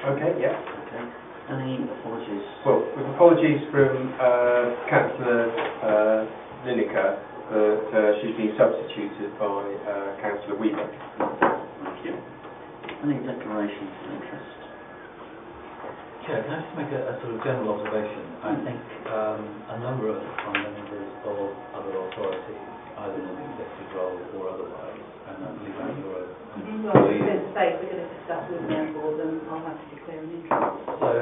Okay, yeah. Okay. Any apologies? Well, with apologies from Councillor Lineker that she's been substituted by Councillor Weaver. Thank you. Any declarations of interest? Chair, can I just make a sort of general observation? I think a number of members of other authorities, either in an executive role or otherwise, and I believe I'm your Well, I was going to say, we're going to discuss with the board and I'll have to declare an interest. So,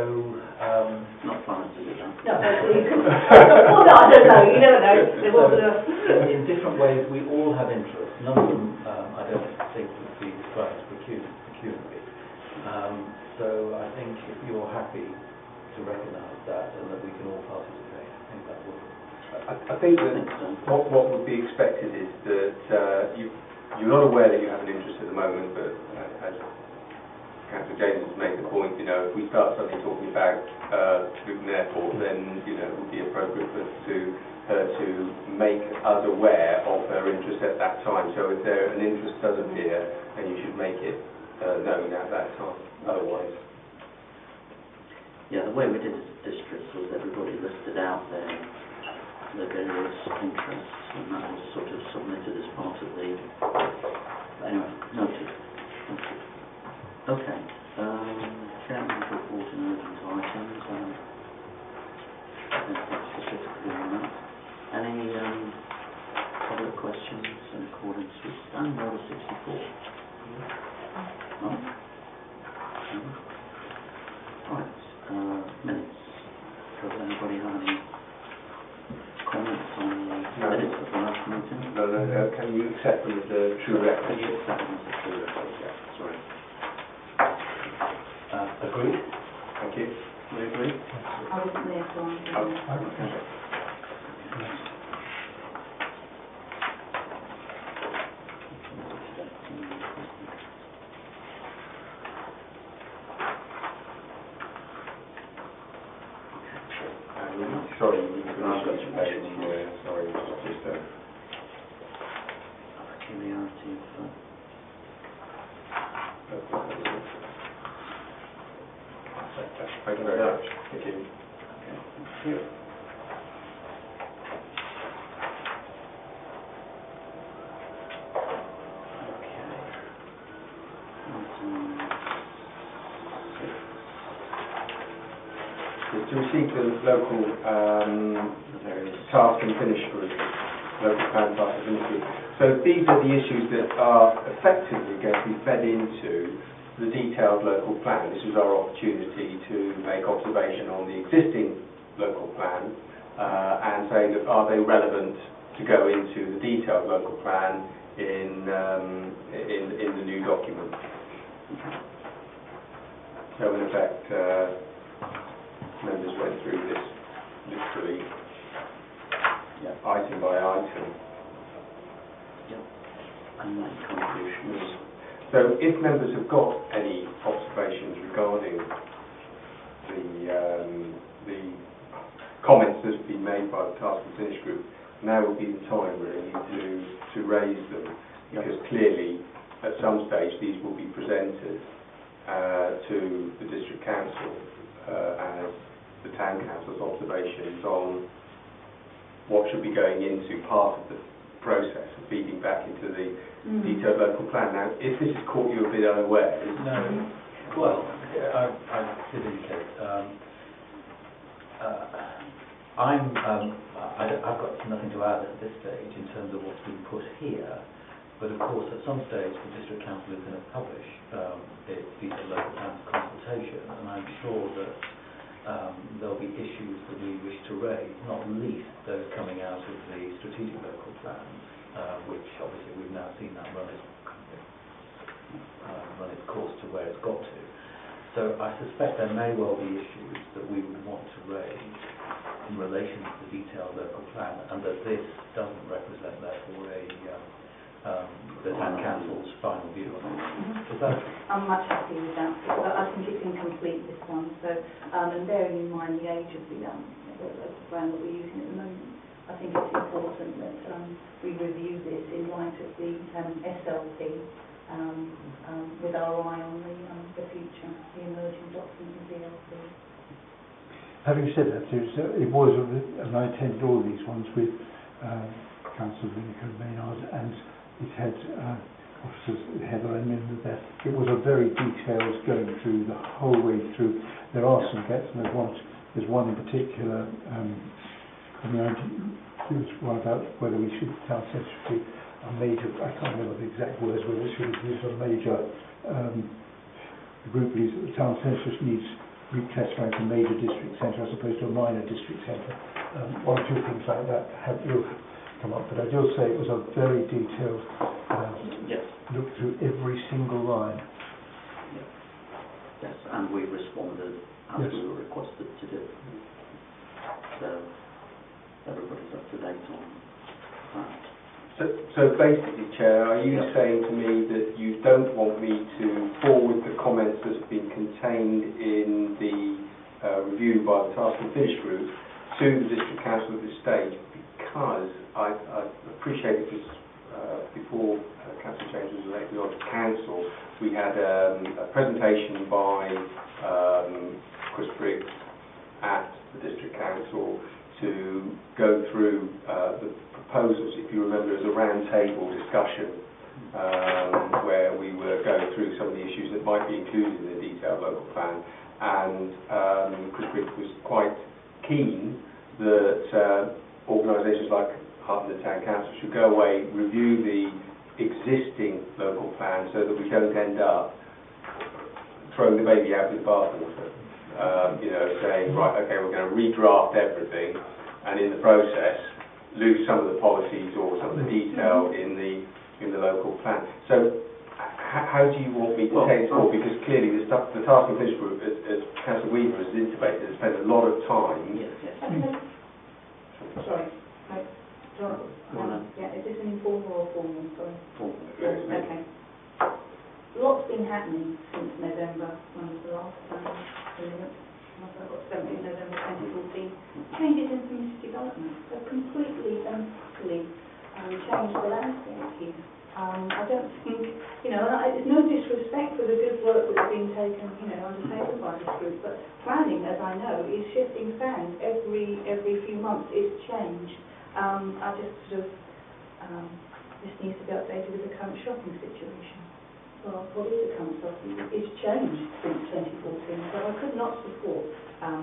Not planning to do that. No, well, no, I don't know, you never know. There wasn't a... in different ways, we all have interests. None of them, I don't think, would be described as pecuniary. So I think if you're happy to recognise that and that we can all participate, I think that would... I think that what would be expected is that you're not aware that you have an interest at the moment, but as Councillor James has made the point, you know, if we start suddenly talking about Luton Airport, then, you know, it would be appropriate for her to make us aware of her interest at that time. So if an interest does appear, then you should make it known at that time. Otherwise, yeah, the way we did it as districts was everybody listed out their various interests, and that was sort of submitted as part of the... Anyway, noted. Thank you. Okay. Chairman's report in urgent items. I think that's specifically on that. Any public questions in accordance with Standing Order 64? No? Right. Minutes. Does anybody have any comments on the minutes of the last meeting? no. Can you accept them as a true record? Can you accept them as a true record? Yeah. Sorry. Agreed? Thank you. We agree? I wasn't there, so I'm... Okay. Sorry, I've got your page. Sorry, just peculiarity of... Thank you very much. Thank you. Okay, thank you. To receive the local task and finish group, local plan task and finish group. So these are the issues that are effectively going to be fed into the detailed local plan. This is our opportunity to make observation on the existing local plan and say that are they relevant to go into the detailed local plan in the new document. So in effect, members went through this literally item by item. Yep. And make contributions. So if members have got any observations regarding the comments that have been made by the Task and Finish Group, now would be the time really to raise them, because clearly at some stage these will be presented to the District Council as the Town Council's observations on what should be going into part of the process of feeding back into the detailed local plan. Now, if this has caught you a bit unaware... No. Well, I did indicate. I've got nothing to add at this stage in terms of what's been put here, but of course at some stage the District Council is going to publish its detailed local plans consultation, and I'm sure that there'll be issues that we wish to raise, not least those coming out of the strategic local plan, which obviously we've now seen that run its course to where it's got to. So I suspect there may well be issues that we would want to raise in relation to the detailed local plan, and that this doesn't represent therefore the Town Council's final view on it. Is that? I'm much happy with that, because I think it's incomplete, this one. So, and bearing in mind the age of the plan that we're using at the moment, I think it's important that we review this in light of the SLP with our eye on the future, the emerging document of DLP. Having said that, it was, and I attended all these ones with Councillor Lineker and Maynard, and it had officers, Heather and Linda there. It was a very detailed going through the whole way through. There are some bits, and there's one in particular, I mean, it was one about whether we should, town centre should be a major, I can't remember the exact words, whether it should be a major, the group believes that the town centre needs reclassifying to major district centre as opposed to a minor district centre. One or two things like that will come up, but I will say it was a very detailed look through every single line. Yes, and we responded as we were requested to do. So everybody's up to date on that. So basically, Chair, are you saying to me that you don't want me to forward the comments that have been contained in the review by the Task and Finish Group to the District Council at this stage, because I appreciate this before Councillor James was elected on Council, we had a presentation by Chris Briggs at the District Council to go through the proposals, if you remember, as a round table discussion where we were going through some of the issues that might be included in the detailed local plan, and Chris Briggs was quite keen that organisations like Harpenden Town Council should go away, review the existing local plan so that we don't end up throwing the baby out with the bathwater. You know, saying, right, okay, we're going to redraft everything, and in the process lose some of the policies or some of the detail in the local plan. So how do you want me to take it forward? Because clearly the Task and Finish Group, as Councillor Weaver has intimated, has spent a lot of time. Sorry. Is this an informal or formal? Sorry. Formal. Okay. Lots been happening since November, when was the last time? I've got 17th November 2014. Changes in community development. They've completely and utterly changed the landscape here. I don't think, you know, there's no disrespect for the good work that's been taken, you know, undertaken by this group, but planning, as I know, is shifting sands every few months. It's changed. I just sort of, this needs to be updated with the current shopping situation. Well, what is the current shopping? It's changed since 2014, so I could not support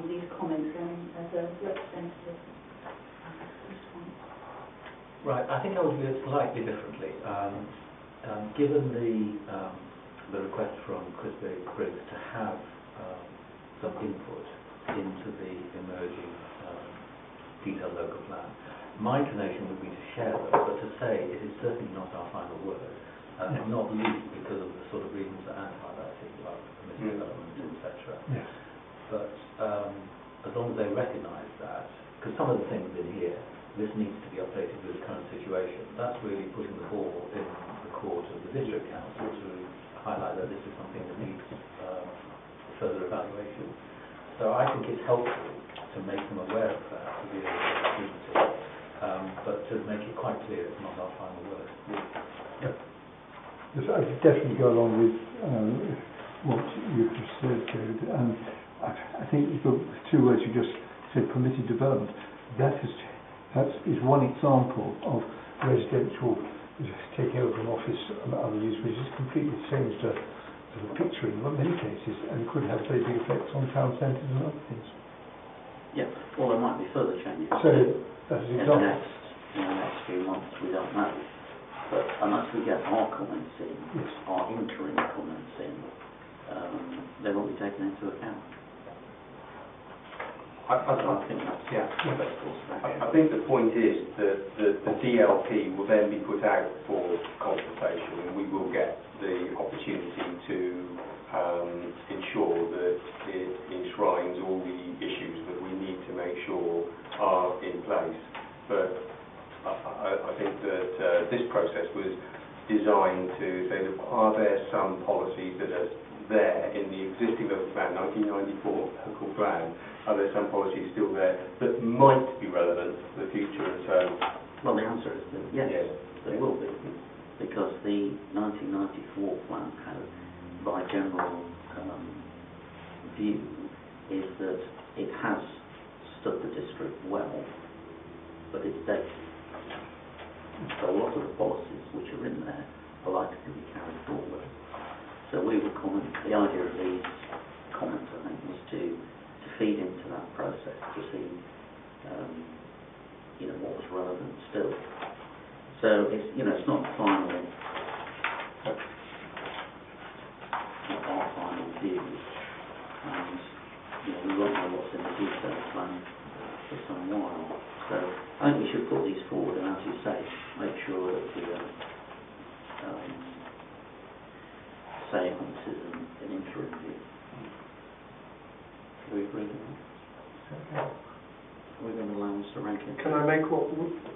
these comments going as a representative response. Right, I think I would do it slightly differently. Given the request from Chris Briggs to have some input into the emerging detailed local plan, my inclination would be to share those, but to say it is certainly not our final word, not least because of the sort of reasons that Anne highlighted about community development, etc. Yes. But as long as they recognise that, because some of the things in here, this needs to be updated with the current situation. That's really putting the ball in the court of the District Council to highlight that this is something that needs further evaluation. So I think it's helpful to make them aware of that, to be able to but to make it quite clear it's not our final word. Yep. Yes, I definitely go along with what you've just said, David. And I think the two words you just said, permitted development, that is one example of residential taking over an office and other use, which is completely changed the picture in many cases, and could have very big effects on town centres and other things. Yeah, well, there might be further changes. So that's an example. In the next few months, we don't know. But unless we get our comments in, our interim comments in, they won't be taken into account. I think that's the best course of action. I think the point is that the DLP will then be put out for consultation, and we will get the opportunity to ensure that it enshrines all the issues that we need to make sure are in place. But I think that this process was designed to say, that are there some policies that are there in the existing local plan, 1994 local plan, are there some policies still there that might be relevant for the future? And so, well, the answer is that yes, there will be, because the 1994 plan had, by general view, is that it has stood the district well, but it's dated. So a lot of the policies which are in there are likely to be carried forward. So we would comment, the idea of these comments, I think, was to feed into that process, to see what was relevant still. So it's, it's not final, not our final view, and we won't know what's in the detailed plan for some while. So I think we should put these forward, and as you say, make sure that the say on this is an interim view. Do we agree with that? Okay. We're going to allow Mr. Rankin. Can I make what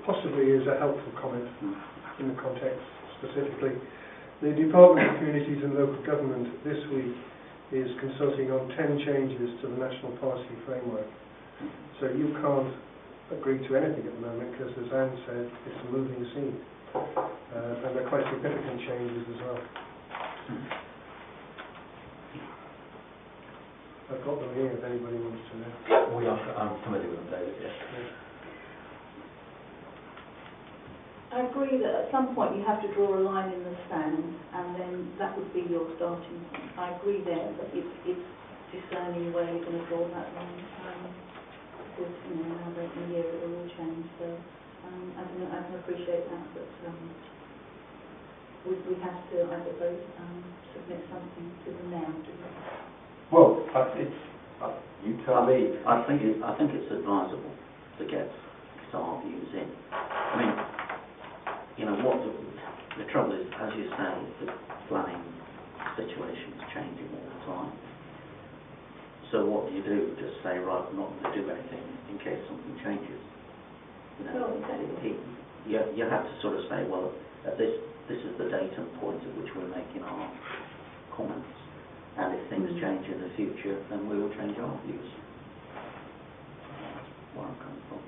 possibly is a helpful comment in the context specifically? The Department of Communities and Local Government this week is consulting on 10 changes to the National Policy Framework. So you can't agree to anything at the moment because, as Anne said, it's a moving scene. And they're quite significant changes as well. I've got them here if anybody wants to know. I'm familiar with them, David, yes. I agree that at some point you have to draw a line in the sand, and then that would be your starting point. I agree there, but it's discerning where you're going to draw that line. Because in another year it will all change. So I can appreciate that, but we have to, I suppose, submit something to them now. Well, you tell me. I think it's advisable to get our views in. I mean, what the trouble is, as you say, the planning situation is changing all the time. So what do? Just say, right, we're not going to do anything in case something changes. You have to sort of say, well, this is the date and point at which we're making our comments. And if things change in the future, then we will change our views. That's where I'm coming from.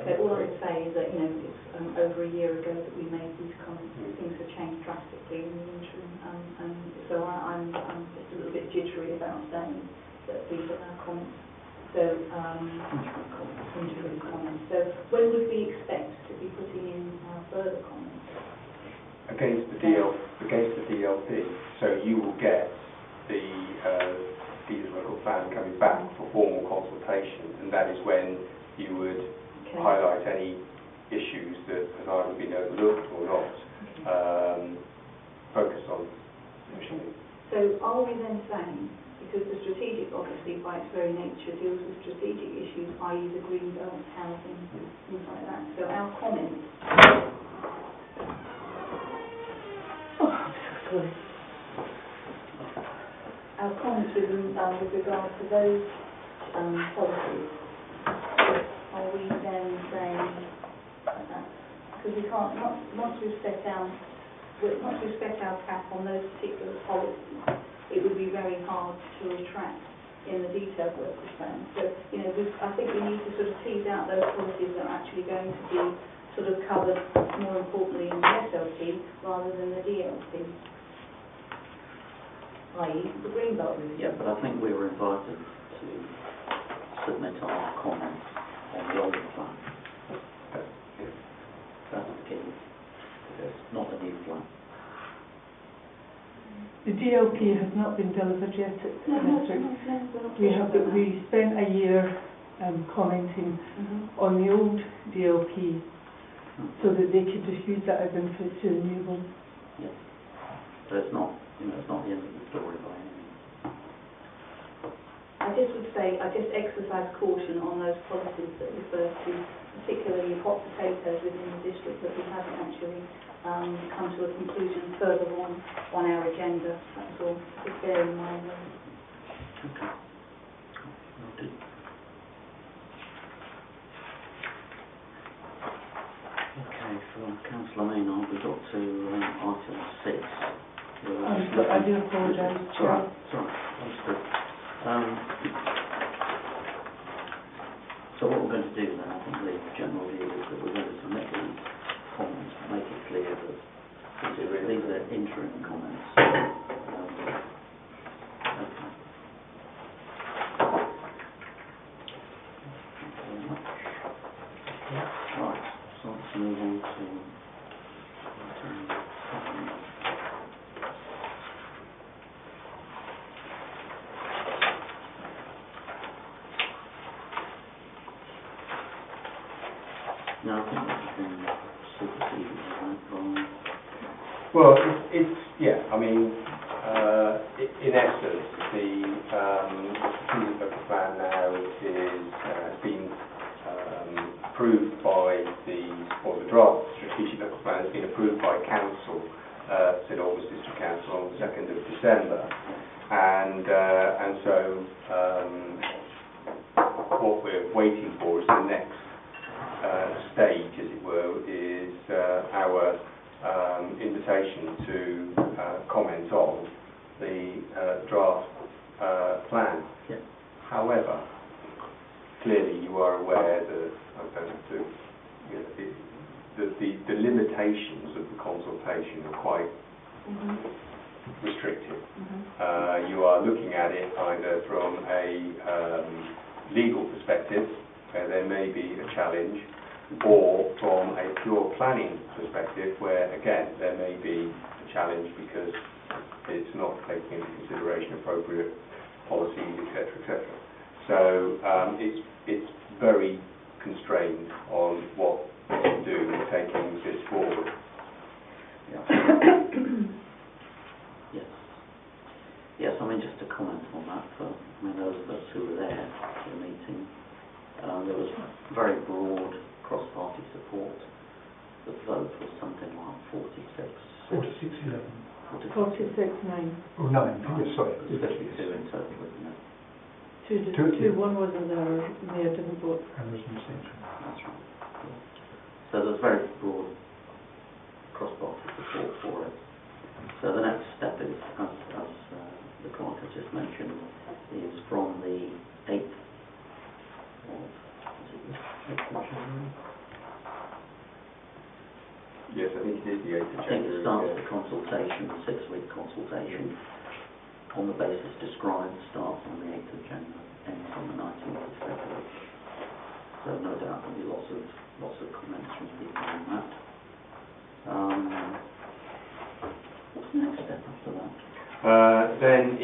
Okay, all I would say is that, it's over a year ago that we made these comments. Things have changed drastically in the interim, and so I'm just a little bit jittery about saying that these are our comments. So, interim comments. So, when would we expect to be putting in further comments? Against the DLP. So you will get the local plan coming back for formal consultation, and that is when you would highlight any issues that have either been overlooked or not focused on. So are we then saying, because the strategic obviously by its very nature deals with strategic issues, i.e. the green belt, housing, things like that, so our comments our comments with regard to those policies, are we then saying that, because we can't, once we've set our cap on those particular policies, it would be very hard to retract in the detailed workers' plan. So, I think we need to sort of tease out those policies that are actually going to be sort of covered more importantly in the SLP rather than the DLP. i.e. the green belt review. Yeah, but I think we were invited to submit our comments on the old plan. That's the key. It's not a new plan. The DLP has not been delivered yet at We spent a year commenting on the old DLP so that they could just use that as input to the new one. Yes. So it's not, it's not the end of the story by any means. I just would say, I just exercise caution on those policies that refer to particularly hot potatoes within the district that we haven't actually come to a conclusion further on our agenda. That's all. Just bear in mind those. Okay. Noted. Okay, for Councillor Maynard, we got to item 6. I do apologise. Sorry. Understood. So what we're going to do then, I think the general view is that we're going to submit these comments, make it clear that these are interim comments. Okay. Thank you very much. Right, so let's move on to no, I think that's been superseded, right? Well, yeah, I mean, in essence, the strategic local plan now has been approved by or the draft strategic local plan has been approved by Council, St Albans District Council on the 2nd of December, and so what we're waiting for is the next stage, as it were, is our invitation to comment on the draft plan. Yeah. However, clearly you are aware that the limitations of the consultation are quite restrictive. You are looking at it either from a legal perspective, where there may be a challenge, or from a pure planning perspective, where again there may be a challenge because it's not taking into consideration appropriate policies, etc., etc. So it's very constrained on what we can do in taking this forward. Yeah. Yes. Yes, I mean, just to comment on that, those of us who were there for the meeting, there was very broad cross-party support. The vote was something like 46. 46-11. 46-9. Oh, 9. Sorry. It was 52 in total, wasn't it? 2-1 wasn't there, Mayor didn't vote. And there's an abstention. That's right. Yeah. So there's very broad cross-party support for it. So the next step is, as the clerk has just mentioned, is from the 8th of January? Yes, I think it is the 8th of I think January. it starts the consultation, the 6-week consultation, on the basis described, starts on the 8th of January, ends on the 19th of February. So no doubt there'll be lots of comments from people on that. What's the next step after that? Then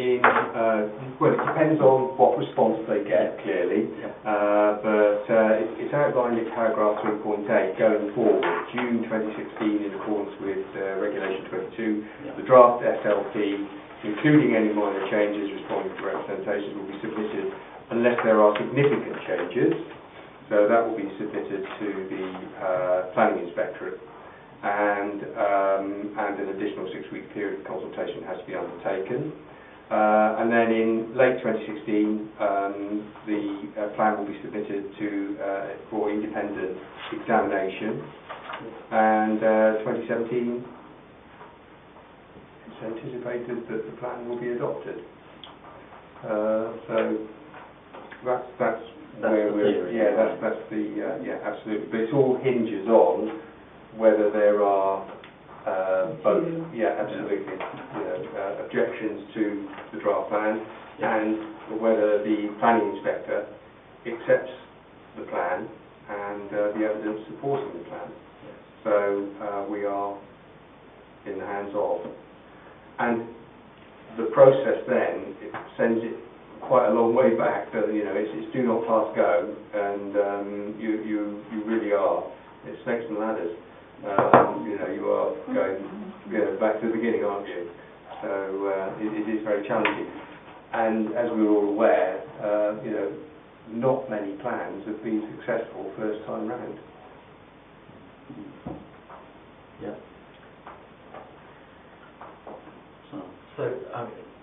well, it depends on what response they get, clearly, but it's outlined in paragraph 3.8 going forward, June 2016, in accordance with Regulation 22, the draft SLP, including any minor changes responding to representations, will be submitted unless there are significant changes. So that will be submitted to the Planning Inspectorate, and an additional 6-week period of consultation has to be undertaken. And then in late 2016, the plan will be submitted for independent examination, and 2017 it's anticipated that the plan will be adopted. So that's where we're. Theory, yeah, that's the absolutely. But it all hinges on whether there are both, absolutely, objections to the draft plan, and whether the planning inspector accepts the plan and the evidence supporting the plan. So we are in the hands of, and the process then it sends it quite a long way back. It's do not pass go, and you really are. It's snakes and ladders. You are going back to the beginning, aren't you? So it is very challenging. And as we're all aware, not many plans have been successful first time round. Yeah. So,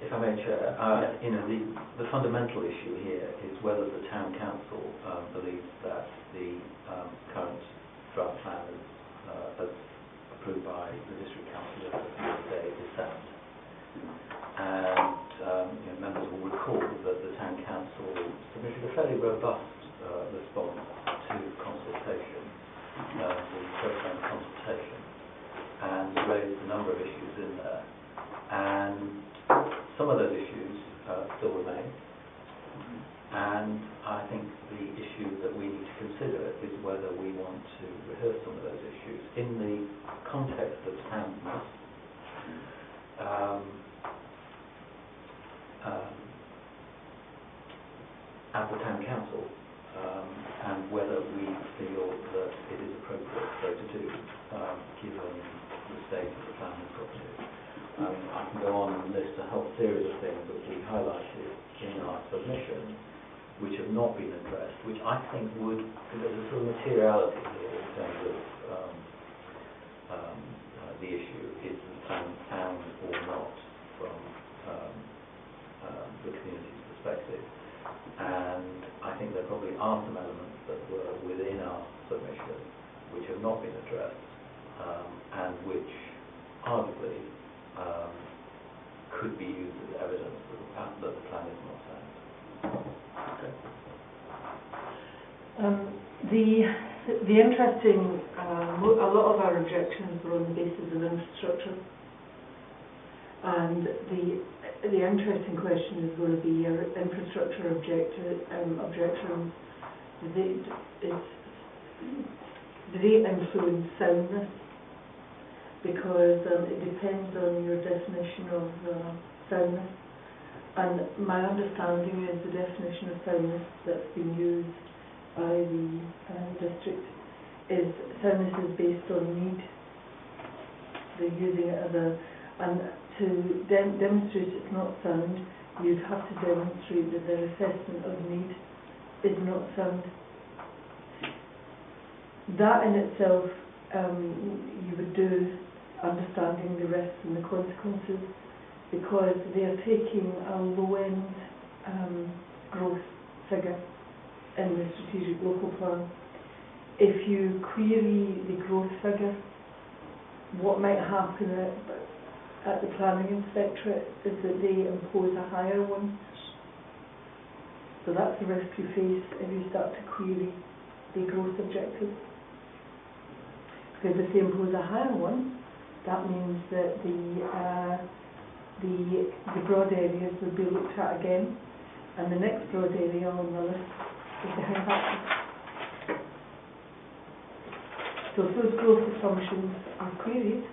if I may, Chair, the fundamental issue here is whether the Town Council believes that the current draft plan as approved by the District Council of the day is sound. And members will recall that the Town Council submitted a fairly robust response to consultation, the first round consultation, and raised a number of issues in there. some of those issues still remain, and I think the issue that we need to consider is whether we want to rehearse some of those issues in the context of soundness, as the town council, and whether we feel that it is appropriate so to do, given the state of the planning property. I can go on and list a whole series of things that we highlighted in our submission, which have not been addressed, which I think would, there's a sort of materiality here in terms of the issue, is the plan sound or not from the community's perspective. And I think there probably are some elements that were within our submission which have not been addressed, and which arguably could be used as evidence that the plan is not sound. The interesting, a lot of our objections were on the basis of infrastructure, and the interesting question is going to be infrastructure objections. Do they influence soundness? Because it depends on your definition of soundness. And my understanding is the definition of soundness that's been used by the district is soundness is based on need. They're using it as a, and to demonstrate it's not sound, you'd have to demonstrate that their assessment of need is not sound. That in itself you would do, understanding the risks and the consequences, because they are taking a low-end growth figure in the strategic local plan. If you query the growth figure, what might happen at the planning inspectorate is that they impose a higher one. So that's the risk you face if you start to query the growth objectives. Because if they impose a higher one, that means that the broad areas would be looked at again, and the next broad area on the list is the Harpenden. So if those growth assumptions are queried,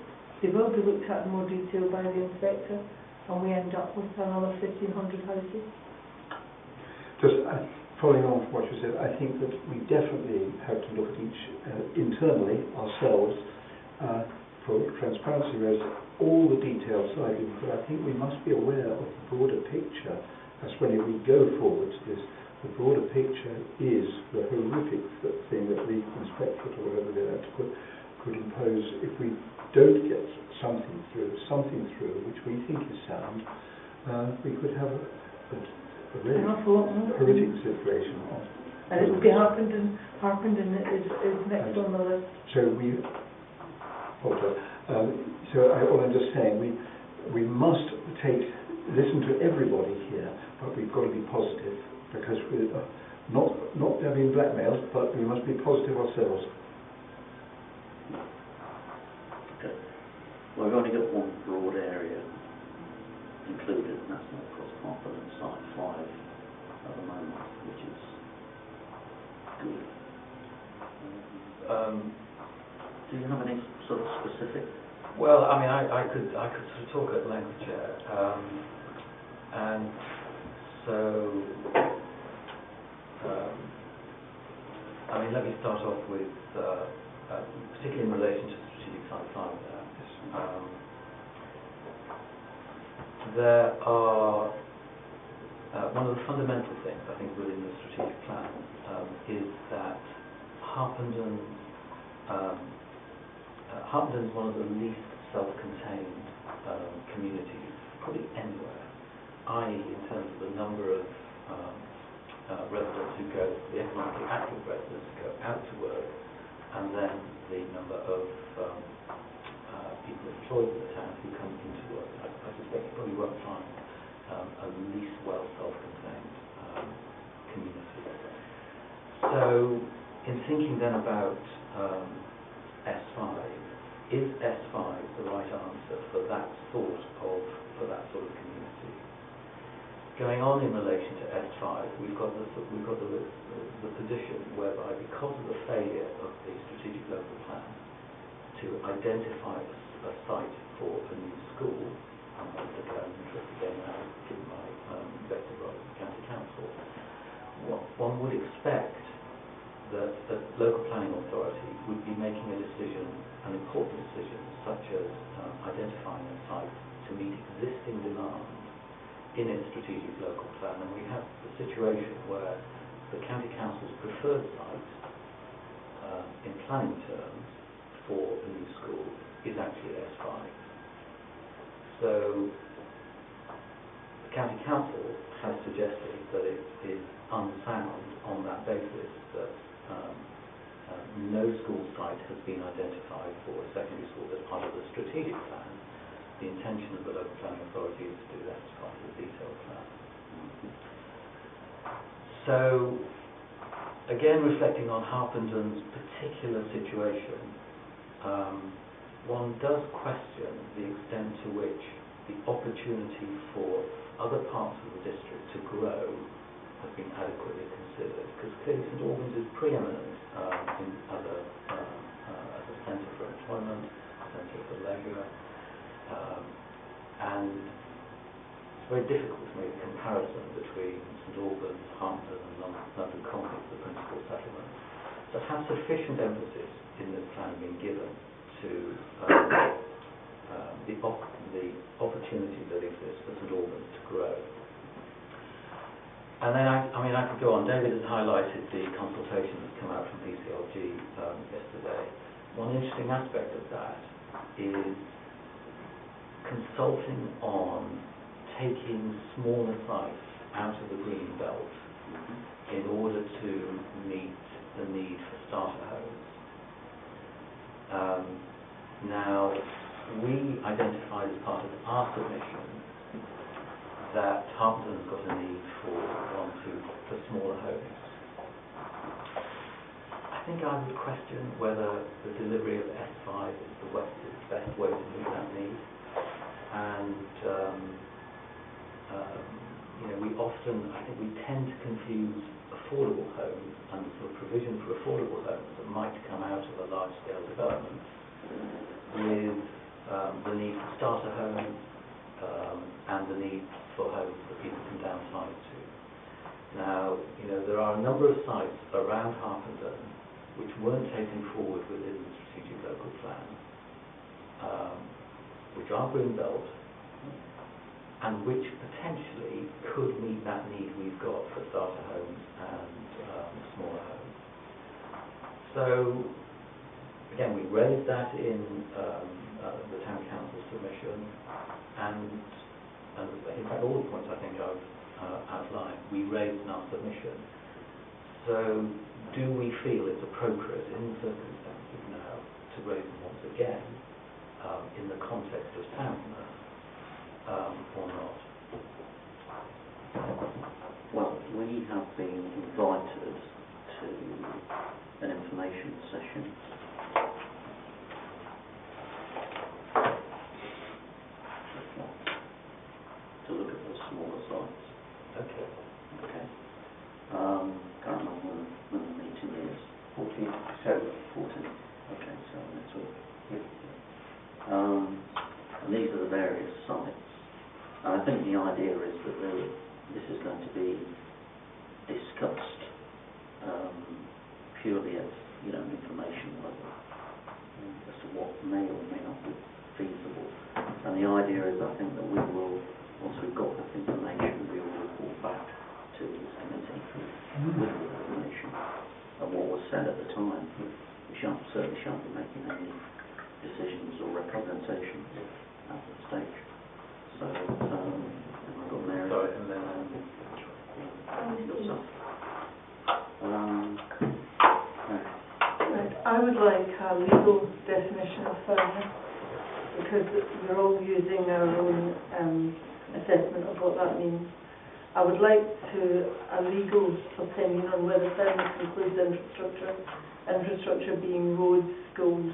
they will be looked at in more detail by the inspector, and we end up with another 1,500 houses. Just following on from what you said, I think that we definitely have to look at each internally ourselves for transparency reasons, all the details slightly, but I think we must be aware of the broader picture. That's when we go forward to this. The broader picture is the horrific thing that the inspectorate or whatever they like to put could impose if we don't get something through which we think is sound. We could have a very horrific situation. And it would be Harpenden. Harpenden is next on the list. So all I'm just saying, we must listen to everybody here, but we've got to be positive, because we're not being blackmailed, but we must be positive ourselves. Okay. Well, we've only got one broad area included, and that's not across Harpenden site 5 at the moment, which is good. Do you have any sort of specific? Well, I mean, I could sort of talk at length, Chair, and so I mean, let me start off with particularly in relation to strategic site 5 there. There are one of the fundamental things I think within the strategic plan is that Harpenden is one of the least self-contained communities, probably anywhere, i.e. in terms of the number of residents who go, the economically active residents who go out to work, and then the number of people employed in the town who come into work. I suspect you probably won't find a least well self-contained community. So in thinking then about S5, is S5 the right answer for that sort of community? going on in relation to S5, we've got the position whereby, because of the failure of the strategic local plan to identify a site for a new school, and that's declared interest again now given by investor role of the county council, one would expect that the local planning authority would be making a decision, an important decision, such as identifying a site to meet existing demand in its strategic local plan. And we have the situation where the county council's preferred site in planning terms for a new school is actually S5. So the county council has suggested that it is unsound on that basis that no school site has been identified for a secondary school as part of the strategic plan. The intention of the local planning authority is to do that as part of the detailed plan. So, again, reflecting on Harpenden's particular situation, one does question the extent to which the opportunity for other parts of the district to grow has been adequately considered, because clearly St Albans is preeminent as a centre for employment, a centre for leisure, and it's very difficult to make a comparison between St Albans, Harpenden and London Common as the principal settlement. So has sufficient emphasis in this plan been given to the opportunity that exists for St Albans to grow? And then, I could go on. David has highlighted the consultation that's come out from PCLG yesterday. One interesting aspect of that is consulting on taking smaller sites out of the green belt in order to meet the need for starter homes. Now, we identified as part of our submission that Harpenden's got a need for smaller homes. I think I would question whether the delivery of S5 is the best way to meet that need. And we tend to confuse affordable homes and the provision for affordable homes that might come out of a large-scale development with the need for starter homes and the need for homes that people can downsize to. Now, there are a number of sites around Harpenden which weren't taken forward within the strategic local plan, which are green belt, and which potentially could meet that need we've got for starter homes and smaller homes. So, again, we raised that in the town council submission, and in fact all the points I think I've outlined, we raised in our submission. So, do we feel it's appropriate in the circumstances now to raise them once again in the context of soundness or not? Well, we have been invited to an information session to look at the smaller sites. Okay. Can't remember when the meeting is. 14th of December. 14th. Okay, so next week. And these are the various sites. And I think the idea is that this is going to be discussed purely at information level as to what may or may not be feasible. And the idea is, I think, that we will, once we've got this information, we will report back to this committee with the information of what was said at the time. We certainly shan't be making any decisions or representations at this stage. So, I've got Mary. Sorry, and then yourself. Right. I would like a legal definition of soundness, because we're all using our own assessment of what that means. I would like a legal opinion on whether soundness includes infrastructure being roads, schools,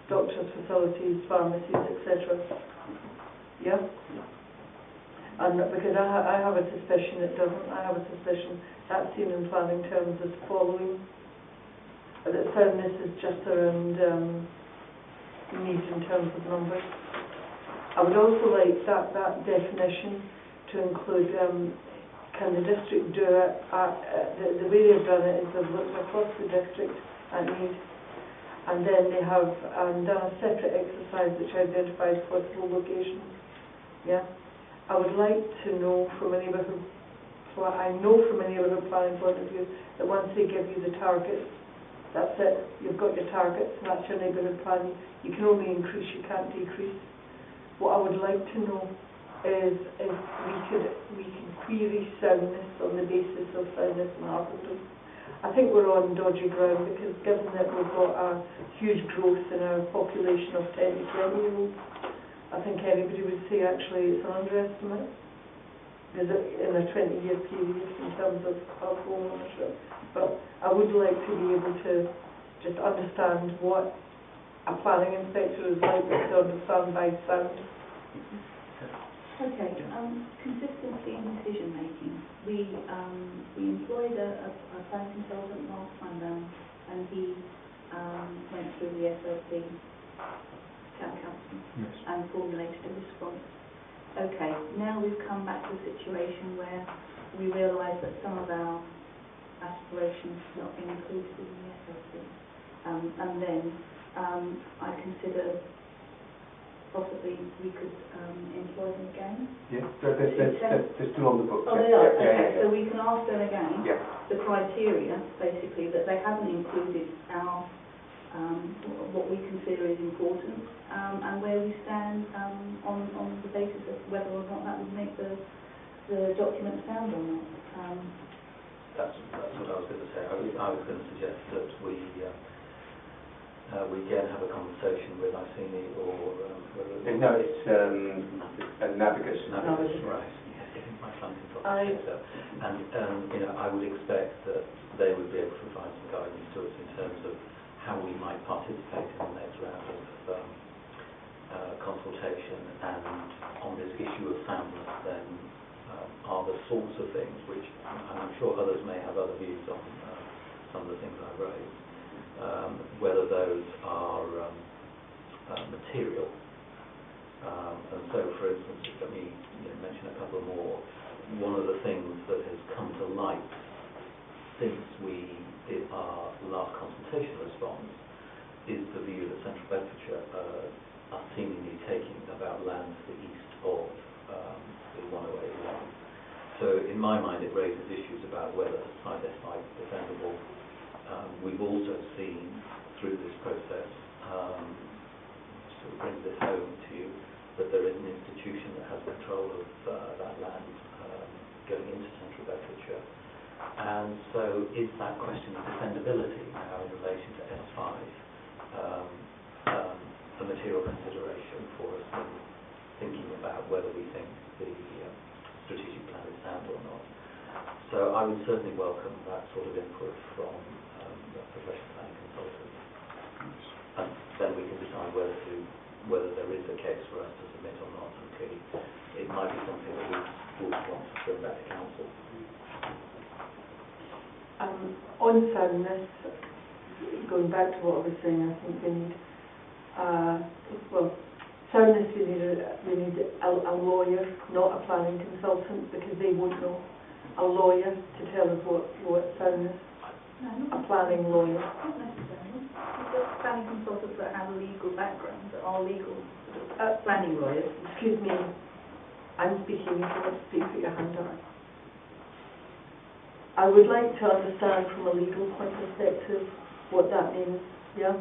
doctors' facilities, pharmacies, etc. Yeah? And because I have a suspicion it doesn't. I have a suspicion that's seen in planning terms as following. That soundness is just around need in terms of numbers. I would also like that definition to include can the district do it? The way they've done it is they've looked across the district at need, and then they have done a separate exercise which identifies possible locations. Yeah, I would like to know from a neighbourhood. I know from a neighbourhood planning point of view that once they give you the targets, that's it. You've got your targets, and that's your neighbourhood plan. You can only increase, you can't decrease. What I would like to know is if we could query soundness on the basis of soundness in Harpenden. I think we're on dodgy ground because given that we've got a huge growth in our population of 10 to 20-year-olds, I think anybody would say actually it's an underestimate. Is it in a 20-year period in terms of home ownership? But I would like to be able to just understand what a planning inspector is like to understand by sound. Okay, consistency in decision making. We employed a planning consultant last time round, and he went through the SLC Town Council and formulated a response. Okay, now we've come back to a situation where we realise that some of our aspirations have not been included in the SLC. And then I consider possibly we could employ them again. Yeah, they're still on the books. Oh, they are? Okay, so we can ask them again the criteria, basically, that they haven't included our what we consider is important, and where we stand on the basis of whether or not that would make the document sound or not. That's what I was going to say. I was going to suggest that we again have a conversation with Iceni or no, it's Navigus. Navigus, right? Yes, getting my planning so. And you know, I would expect that they would be able to provide some guidance to us in terms of how we might participate in the next round of consultation, and on this issue of soundness then are the sorts of things which, and I'm sure others may have other views on some of the things I've raised, whether those are material. And so, for instance, let me mention a couple more. One of the things that has come to light since we did our last consultation response is the view that Central Bedfordshire are seemingly taking about land to the east of the 108 line. So in my mind it raises issues about whether site S5 is defendable. We've also seen through this process, sort of brings this home to you, that there is an institution that has control of that land going into Central Bedfordshire. And so is that question of defendability now in relation to S5 a material consideration for us in thinking about whether we think the strategic plan is sound or not? So I would certainly welcome that sort of input from the professional planning consultant. And then we can decide whether there is a case for us to submit or not. And clearly it might be something that we would want to bring back to council. On soundness, going back to what I was saying, I think we need, soundness we need a lawyer, not a planning consultant, because they won't know. A lawyer to tell us what soundness. A planning lawyer. Not necessarily. There's planning consultants that have a legal background, that are legal planning lawyers. Excuse me, I'm speaking. If you want to speak, put your hand up. I would like to understand from a legal point of perspective what that means, yeah?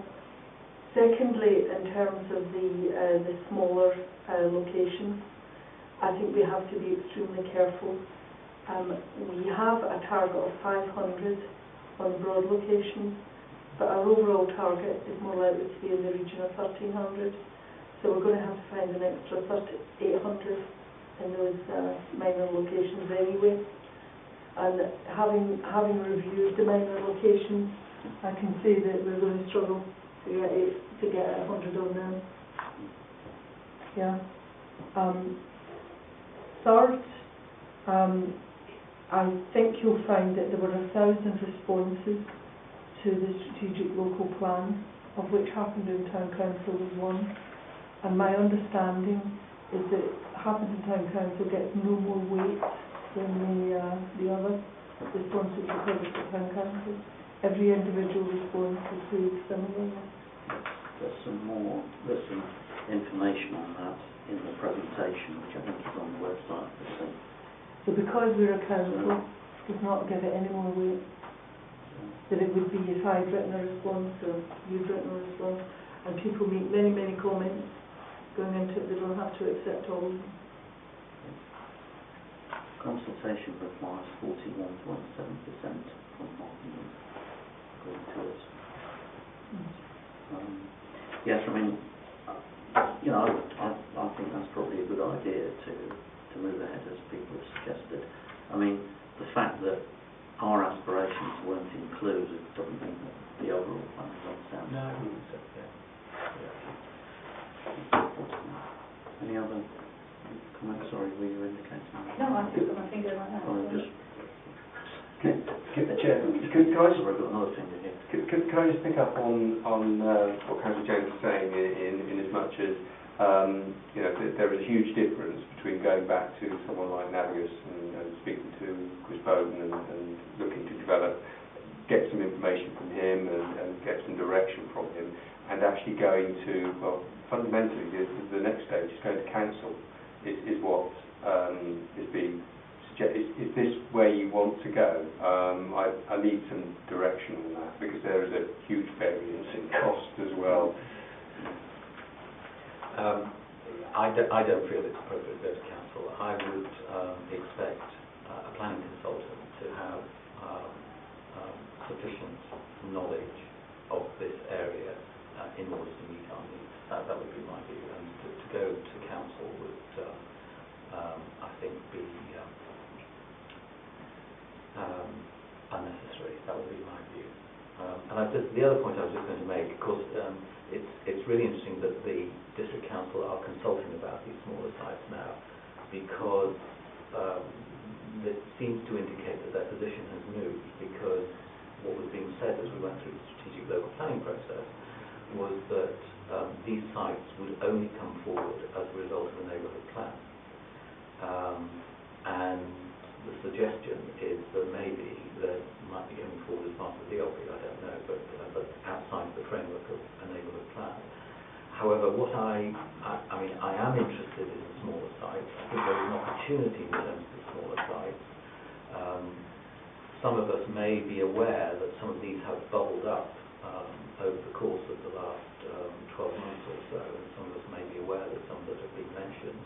Secondly, in terms of the smaller locations, I think we have to be extremely careful. We have a target of 500 on the broad locations, but our overall target is more likely to be in the region of 1,300. So we're going to have to find an extra 800 in those minor locations anyway. And having reviewed the minor locations, I can see that we're going to struggle to get 100 on them. Yeah. third, I think you'll find that there were 1,000 responses to the strategic local plan, of which Harpenden Town Council was one. And my understanding is that Harpenden Town Council gets no more weight than the other responses recorded for Town Council. Every individual response is weighed similarly. There's some information on that in the presentation, which I think is on the website. So because we're a council, does not give it any more weight than it would be if I'd written a response or you'd written a response, and people make many, many comments going into it. They don't have to accept all of them. Consultation requires 41.7% from Harpenden, according to us. Yes, I mean, you know, I think that's probably a good idea to move ahead, as people have suggested. I mean, the fact that our aspirations weren't included doesn't mean that the overall plan is unsound. No, I wouldn't say, Any other comments? Sorry, were you indicating? No, I just got my finger like that. Oh, just... Chair, could I just... Sorry, I've got another finger here. Can I just pick up on what Councillor James was saying in as much as you know, there is a huge difference between going back to someone like Navigus and speaking to Chris Bowden and looking to develop, get some information from him and get some direction from him, and actually going to, well, fundamentally the next stage is going to council is what is being suggested. Is this where you want to go? I need some direction on that, because there is a huge variance in cost as well. I don't feel it's appropriate to go to council. I would expect a planning consultant to have sufficient knowledge of this area in order to meet our needs. That would be my view. And to go to council would, I think, be unnecessary. That would be my view. And the other point I was just going to make, of course, it's really interesting that the district council are consulting about these smaller sites now, because it seems to indicate that their position has moved, because what was being said as we went through the strategic local planning process was that these sites would only come forward as a result of a neighbourhood plan. And the suggestion is that maybe they might be coming forward as part of the LP, I don't know, but outside the framework of a neighbourhood plan. However, what I mean, I am interested in smaller sites. I think there is an opportunity in terms of the smaller sites. Some of us may be aware that some of these have bubbled up over the course of the last 12 months or so, and some of us may be aware that some that have been mentioned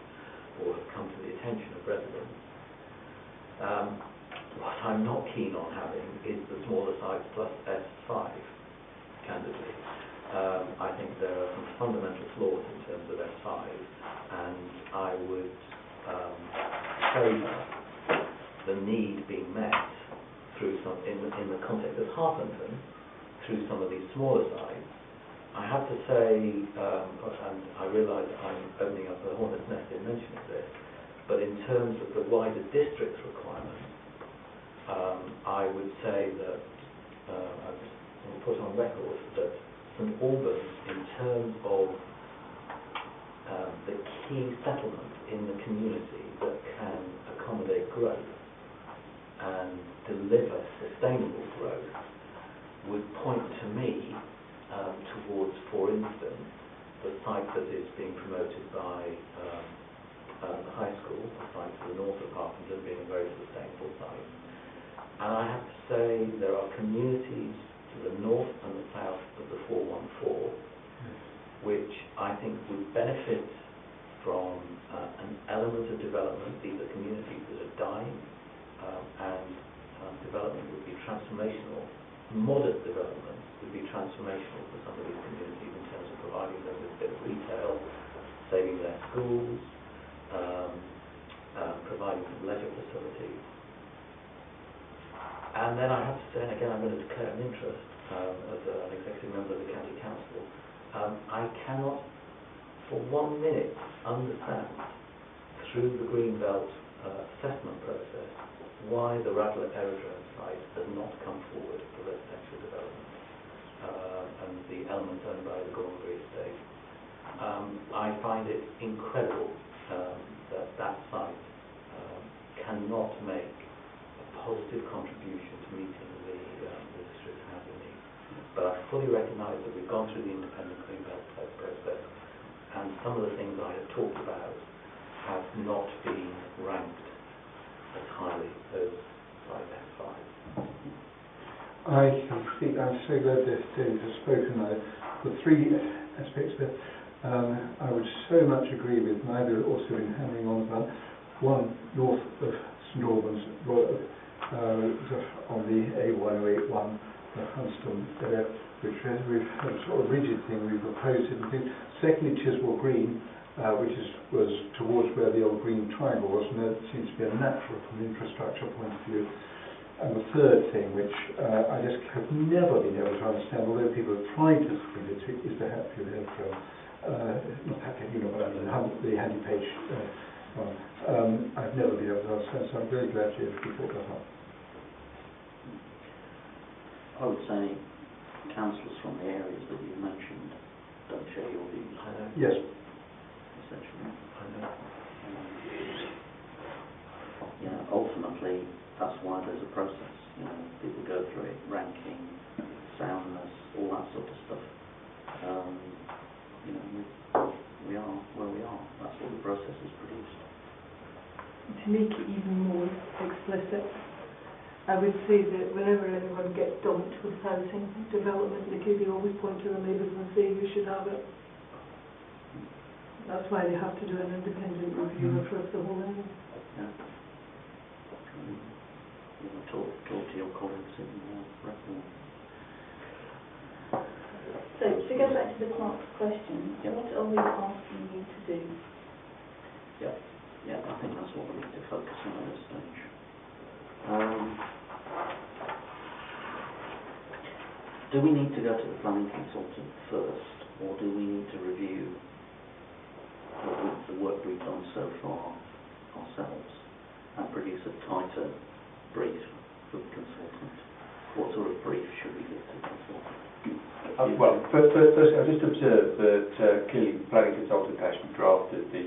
or have come to the attention of residents. What I'm not keen on having is the smaller sites plus S5, candidly. I think there are some fundamental flaws in terms of S5, and I would favour the need being met through some, in the context of Harpenden, through some of these smaller sites. I have to say, and I realise I'm opening up a hornet's nest in mentioning this, but in terms of the wider district's requirements, I would say that I will put on record that St Albans, in terms of the key settlement in the community that can accommodate growth and deliver sustainable growth, would point to me towards, for instance, the site that is being promoted by the high school, a site to the north of Harpenden, being a very sustainable site. And I have to say there are communities to the north and the south of the 414 which I think would benefit from an element of development. These are communities that are dying, and development would be transformational. Modest development would be transformational for some of these communities in terms of providing them with a bit of retail, saving their schools, providing some leisure facilities. And then I have to say, and again I'm going to declare an interest as an executive member of the County Council, I cannot for 1 minute understand through the green belt assessment process why the Radler aerodrome site has not come forward for residential development and the element owned by the Gormbury estate. I find it incredible that that site cannot make a positive contribution to meeting the district's housing needs. But I fully recognise that we've gone through the independent green belt process, and some of the things I have talked about have not been ranked as highly as site F5. I'm so glad that David has spoken now. The three aspects that I would so much agree with, and I've also been hammering on about one north of St Albans Road on the A1081, the Hunstone area, which we've had a sort of rigid thing we've opposed it. And secondly, Chiswell Green, which was towards where the old green triangle was, and that seems to be a natural from an infrastructure point of view. And the third thing, which I just have never been able to understand, although people have tried to explain it, is the Hatfield Airfield. Not Hatfield, you know what I mean, the Handy Page one. I've never been able to understand, so I'm very glad you brought that up. I would say councillors from the areas that you mentioned don't share your views. Yes. Essentially. Ultimately, that's why there's a process. People go through it, ranking, soundness, all that sort of stuff. We are where we are. That's what the process has produced. To make it even more explicit, I would say that whenever anyone gets dumped with housing development, they always point to the neighbours and say who should have it. That's why they have to do an independent review across the whole area. Yeah. Talk to your colleagues in Redmore. So, to go back to the clerk's question, what are we asking you to do? Yeah, I think that's what we need to focus on at this stage. Do we need to go to the planning consultant first, or do we need to review the work we've done so far ourselves and produce a tighter brief for the consultant? What sort of brief should we give to the consultant? Well, first, I just observed that clearly the planning consultant actually drafted the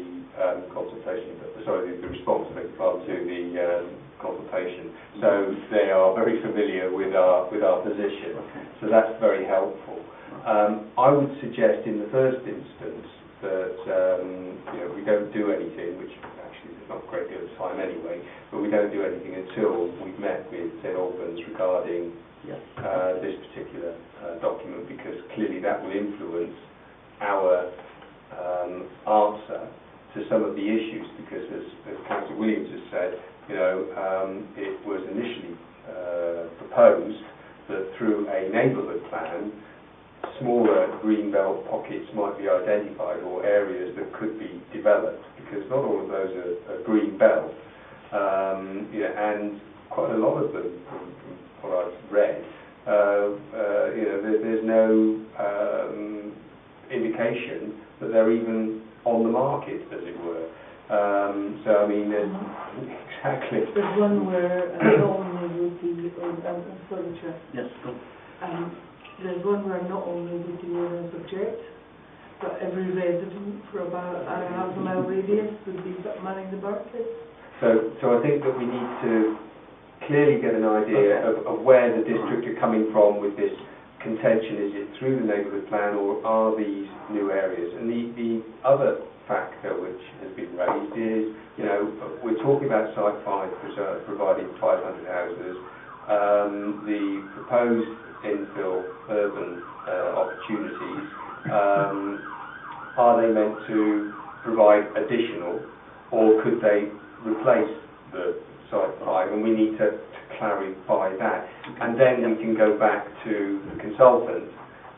consultation, the response, I beg your pardon, to the consultation. So they are very familiar with our position. Okay. So that's very helpful. I would suggest in the first instance that we don't do anything, which actually there's not a great deal of time anyway, but we don't do anything until we've met with St Albans regarding this particular document, because clearly that will influence our answer to some of the issues, because as Councillor Williams has said, it was initially proposed that through a neighbourhood plan, smaller green belt pockets might be identified, or areas that could be developed, because not all of those are green belt, and quite a lot of them, from what I've read, there's no indication that they're even on the market, as it were. So I mean, exactly. There's one where not only would the furniture. Yes. There's one where not only would the owners object, but every resident for about a half a mile radius would be manning the market. So I think that we need to clearly get an idea of where the district are coming from with this contention. Is it through the neighbourhood plan, or are these new areas? And the other factor which has been raised is, we're talking about Site 5 providing 500 houses. The proposed infill urban opportunities, are they meant to provide additional, or could they replace the Site 5? And we need to clarify that, and then we can go back to the consultant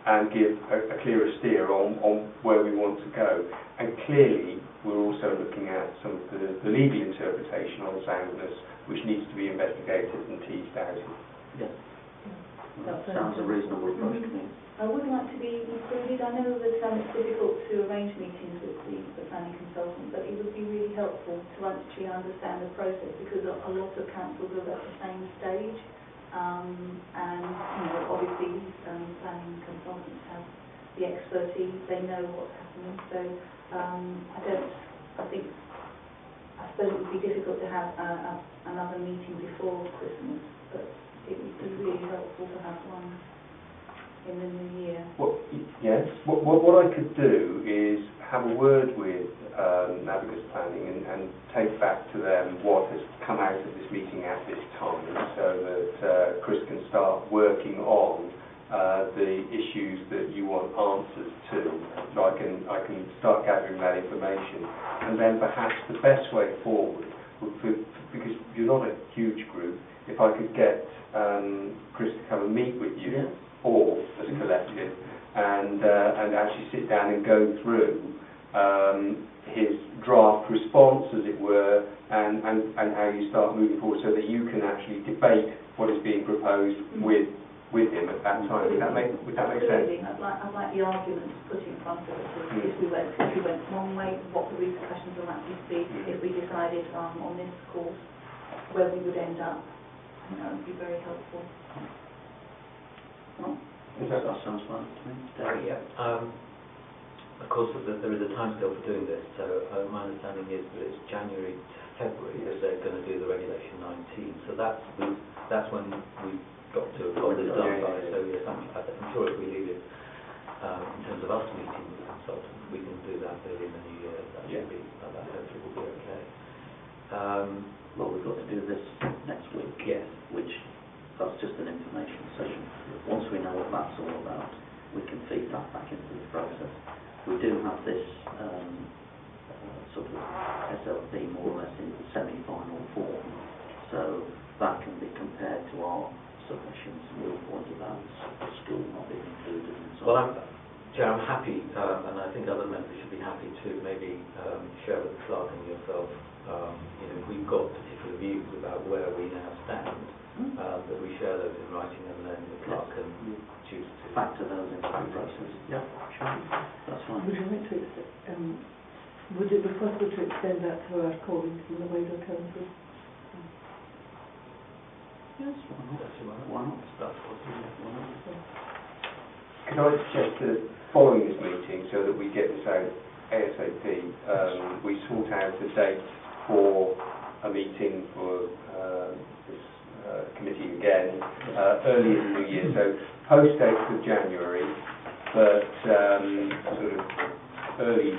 and give a clearer steer on where we want to go. And clearly we're also looking at some of the legal interpretation on soundness, which needs to be investigated and teased out. Yeah. That sounds a reasonable approach to me. I would like to be included. I know that it's difficult to arrange meetings with the planning consultant, but it would be really really helpful to actually understand the process, because a lot of councils are at the same stage, and obviously planning consultants have the expertise, they know what's happening. So I suppose it would be difficult to have another meeting before Christmas, but it would be really helpful to have one in the new year. Yes. What I could do is have a word with Naviga's Planning and take back to them what has come out of this meeting at this time, so that Chris can start working on the issues that you want answers to. So I can start gathering that information, and then perhaps the best way forward would be, because you're not a huge group, if I could get Chris to come and meet with you all as a collective, and actually sit down and go through his draft response, as it were, and how you start moving forward, so that you can actually debate what is being proposed with him at that time. Would that make sense? I'd like the arguments put in front of us. If we went one way, what the repercussions are likely to be. If we decided on this course, where we would end up. I think that would be very helpful. That sounds fine to me. Yeah. Of course, there is a timescale for doing this, so my understanding is that it's January to February that they're going to do the Regulation 19. So that's when we've got to have got this done by. So yes, I'm sure if we leave it in terms of us meeting with the consultant, we can do that early in the new year. That should be, that hopefully will be okay. Well, we've got to do this next week. Yes. Which, that's just an information session. Once we know what that's all about, we can feed that back into the process. We do have this sort of SLP more or less in semi-final form, so that can be compared to our submissions and your point about the school not being included and so on. Chair, I'm happy, and I think other members should be happy to maybe share with the clerk and yourself, if we've got particular views about where we now stand, that we share those in writing, and then the clerk can choose to factor those into the process. Yeah, sure. That's fine. Would you like to would it be possible to extend that to our colleagues in the wider council? Yes, why not? That's possible. Why not? Could I suggest that following this meeting, so that we get this out ASAP, we sort out a date for a meeting for this committee again, early in the new year, so post 8th of January, but sort of early,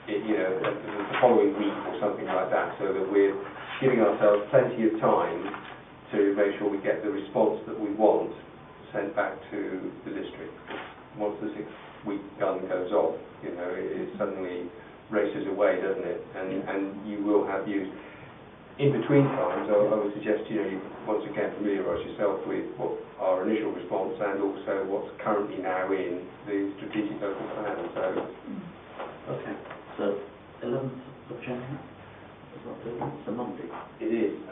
the following week or something like that, so that we're giving ourselves plenty of time to make sure we get the response that we want sent back to the district. Once the 6-week gun goes off, it suddenly races away, doesn't it? And you will have views. In between times, I would suggest you once again familiarise yourself with what our initial response and also what's currently now in the strategic local plan. So, okay. So 11th of January. It's a Monday. It is. I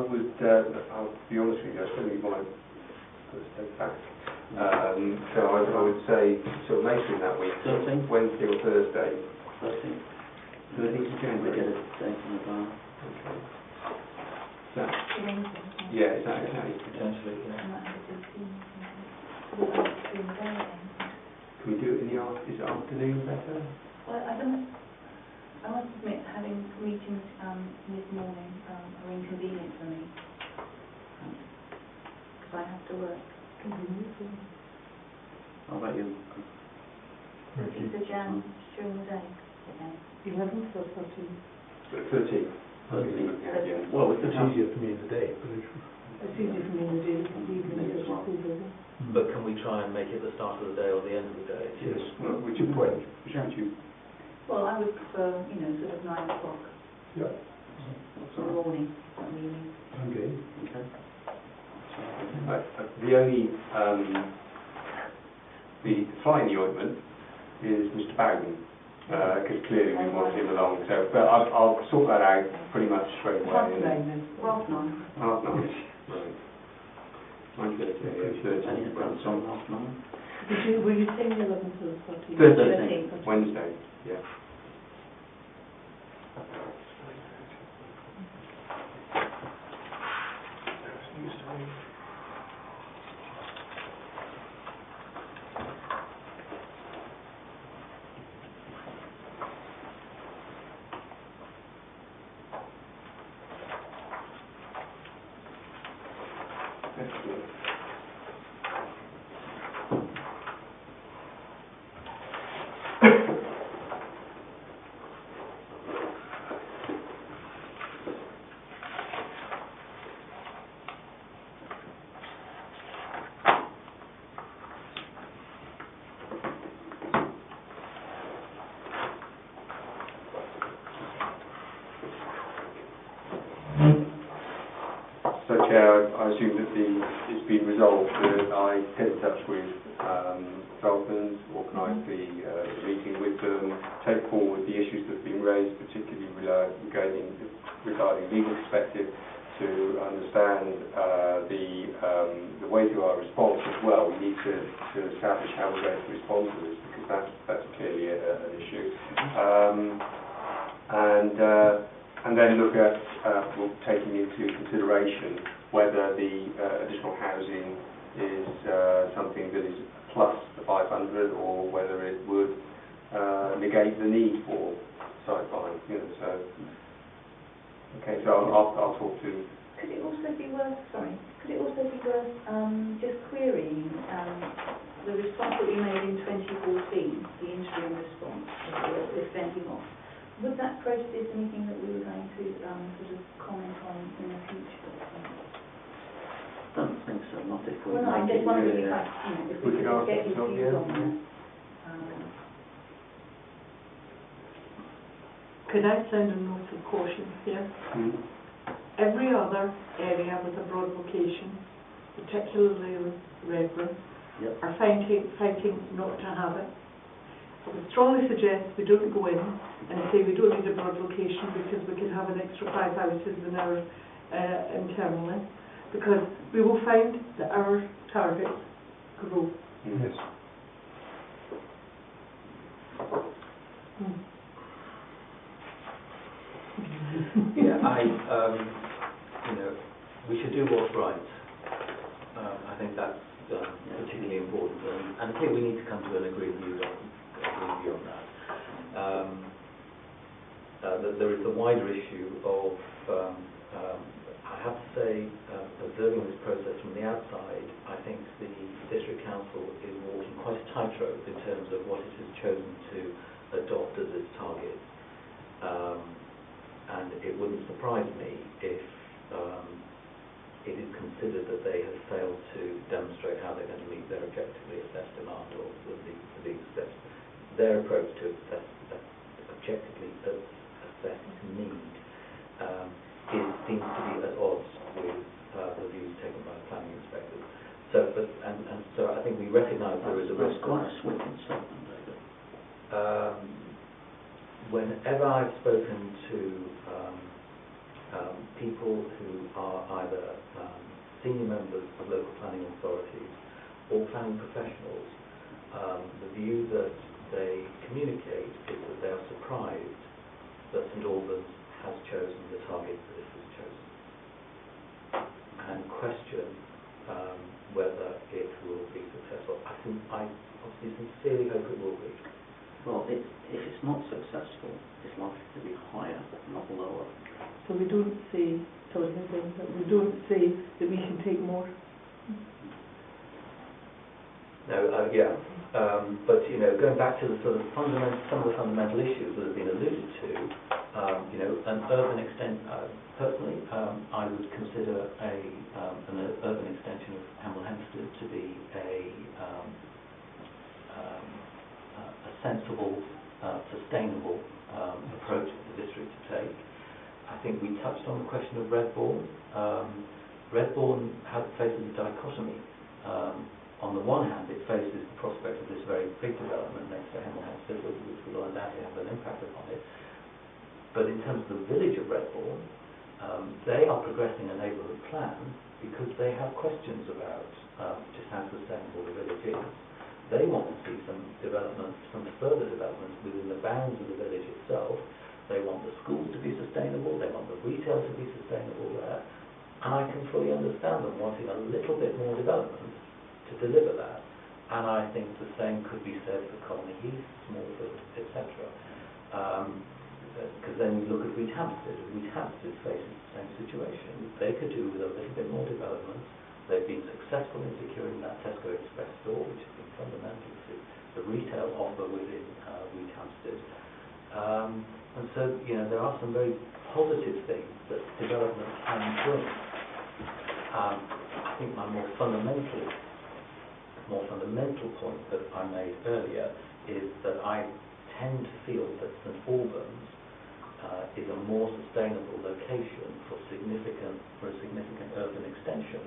would. I'll be honest with you. I still need my first day back. So I would say sort of later in that week, 13th? Wednesday or Thursday. 13th. 13th of January. We get a date in advance. Okay. Yeah, is that okay? potentially. Can we do it in the is it afternoon better? Well, I must admit, having meetings this morning are inconvenient for me, because I have to work. How about you? It's a jam during the day. 11th or 13th? 13th. Yeah. Well, we could have... It's easier for me in the day, but It's easier for me in the day, evening as well. But can we try and make it the start of the day or the end of the day? yes. Which point? Which would you? Well, I would prefer, sort of 9 o'clock Yeah. in the morning, not in the evening. Okay. Okay. The only the fly in the ointment is Mr. Bowden, because clearly we want him along. So, but I'll sort that out pretty much straight away. Half 9 then. Half 9. Half 9. Right. 9:30. Any advance on half 9? Were you saying 11th or 13th? 13th. Wednesday. Yeah. So, Chair, I assume that it's been resolved that I get in touch with Dolphins, organise the meeting with them, take forward the issues that have been raised, particularly regarding legal perspective, to understand the way to our response as well. We need to establish how we're going to respond to this, because that's clearly an issue. And then look at taking into consideration whether the additional housing is something that is plus the 500, or whether it would negate the need for sideline. So okay, so I'll talk to. Could it also be worth just querying the response that we made in 2014, the interim response, the sending off? Would that process anything that we were going to sort of comment on in the future? I don't think so, not if we Well, no, I'm just wondering if we could ask get his ourselves, views yeah. on that. Could I send a note of caution here? Every other area with a broad location, particularly Redburn, are fighting not to have it. I would strongly suggest we don't go in and say we don't need a broad location because we can have an extra 5 houses in our internally, because we will find that our targets grow. Yes. Yeah, we should do what's right. I think that's particularly important, and I think we need to come to an agreed view on that. There is the wider issue of, I have to say, observing this process from the outside, I think the District Council is walking quite a tightrope in terms of what it has chosen to adopt as its target. And it wouldn't surprise me if it is considered that they have failed to demonstrate how they're going to meet their objectively assessed demand, or their approach to objectively assessed need seems to be at odds with the views taken by the planning inspectors. So I think we recognise there is a risk. That's quite a sweeping statement, David. Whenever I've spoken to people who are either senior members of local planning authorities or planning professionals, the view that they communicate is that they are surprised that St Albans has chosen the target that it has chosen, and question whether it will be successful. I obviously sincerely hope it will be. Well, if it's not successful, it's likely to be higher, not lower. So we don't say, we don't say that we can take more. No, but going back to the sort of some of the fundamental issues that have been alluded to, an urban personally, I would consider an urban extension of Hemel Hempstead to be a sensible, sustainable approach for the district to take. I think we touched on the question of Redbourne. Redbourne faces a dichotomy. On the one hand, it faces the prospect of this very big development next to Hemel Hempstead, which will undoubtedly have an impact upon it. But in terms of the village of Redbourne, they are progressing a neighbourhood plan because they have questions about just how sustainable the village is. They want to see some development, some further development within the bounds of the village itself. They want the schools to be sustainable, they want the retail to be sustainable there. And I can fully understand them wanting a little bit more development to deliver that. And I think the same could be said for Colney Heath, Smallfield, etc. Because then you look at Wheat Hampstead. Wheat Hampstead faces the same situation. They could do with a little bit more development. They've been successful in securing that Tesco Express store, which has been fundamental to the retail offer within Wheat Hampstead. And so, there are some very positive things that development can bring. I think my more fundamental point that I made earlier is that I tend to feel that St Albans is a more sustainable location for a significant urban extension,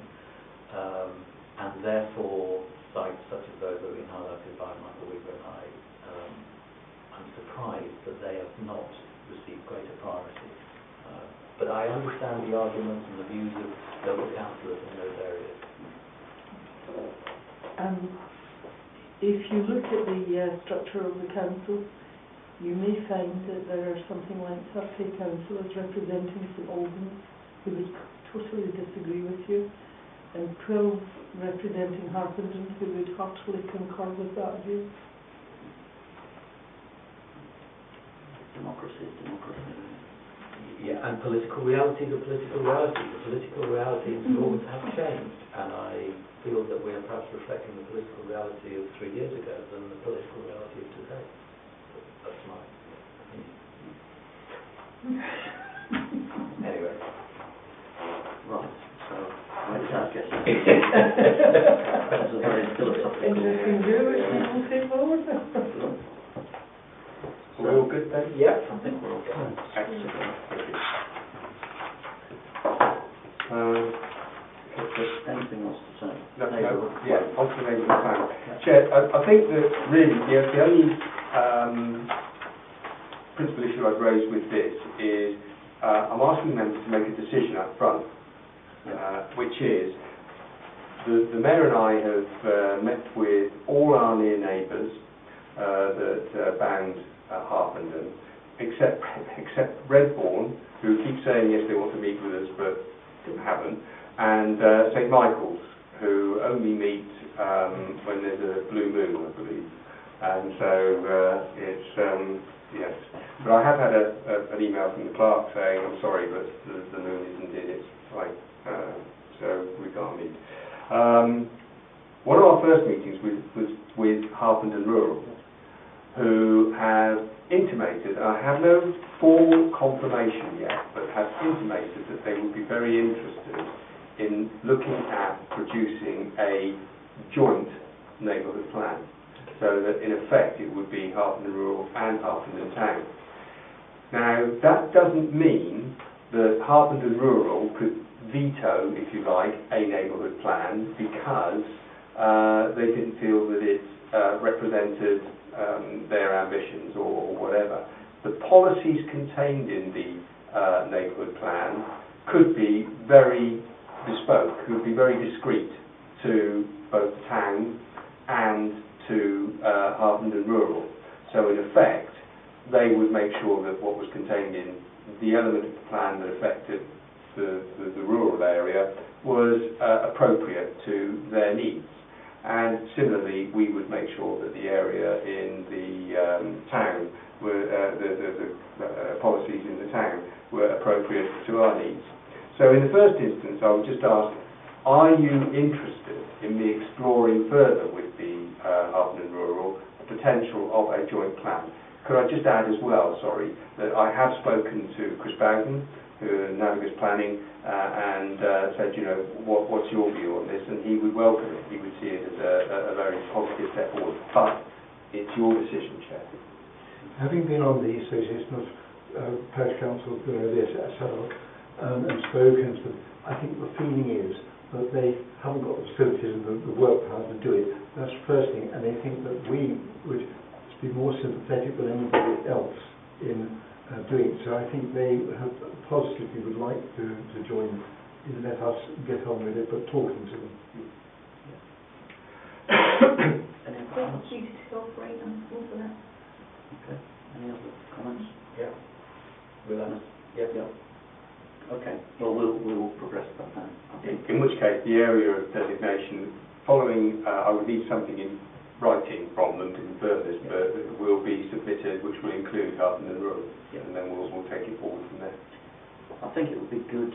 and therefore sites such as those that have been highlighted by Michael Weaver and I'm surprised that they have not received greater priority. But I understand the arguments and the views of local councillors in those areas. If you look at the structure of the council, you may find that there are something like 30 councillors representing St Albans who would totally disagree with you, and 12 representing Harpenden who would heartily concur with that view. Democracy is democracy. Yeah, and political realities are political realities. The political realities in Albans have changed, and I feel that we are perhaps reflecting the political reality of 3 years ago than the political reality of today. That's my opinion. Anyway. Right, so where does that get us? That's a very philosophical... Interesting view, which people say forward. We're all good then? Yeah. I think we're all good. Excellent. Anything else to say? Yeah, on to the neighbourhood plan. Chair, I think that really the only principal issue I'd raise with this is I'm asking members to make a decision up front, which is the Mayor and I have met with all our near neighbours that bound Harpenden, except Redbourne, who keep saying yes they want to meet with us but haven't, and St Michael's, who only meet when there's a blue moon, I believe. And so it's yes. But I have had an email from the clerk saying, I'm sorry, but the moon isn't in its light, so we can't meet. One of our first meetings was with Harpenden Rural, who have intimated, I have no formal confirmation yet, but have intimated that they would be very interested in looking at producing a joint neighbourhood plan, so that in effect it would be Harpenden Rural and Harpenden Town. Now that doesn't mean that Harpenden Rural could veto, if you like, a neighbourhood plan because they didn't feel that it represented their ambitions or whatever. The policies contained in the neighbourhood plan could be very bespoke, could be very discreet to both the town and to Harpenden Rural. So in effect, they would make sure that what was contained in the element of the plan that affected the rural area was appropriate to their needs. And similarly, we would make sure that the area in the town, were, the policies in the town were appropriate to our needs. So in the first instance, I would just ask, are you interested in me exploring further with the Harpenden Rural the potential of a joint plan? Could I just add as well, sorry, that I have spoken to Chris Bowden, who Navigus Planning, and said, you know, what's your view on this? And he would welcome it. He would see it as a very positive step forward. But it's your decision, Chair. Having been on the Association of Parish Councils at Southwark and spoken to them, I think the feeling is that they haven't got the facilities and the work power to do it. That's the first thing. And they think that we would be more sympathetic than anybody else in doing it. So I think they have positively would like to join in, let us get on with it, but talking to them. Any other comments? Duty to cooperate and all for that. Okay. Any other comments? Yeah. Yeah. Okay. Well, we'll progress that then. I think. In which case, the area of designation, following, I would need something in writing from them to confirm this, but it will be submitted, which will include Harpenden Rural, and then we'll take it forward from there. I think it would be good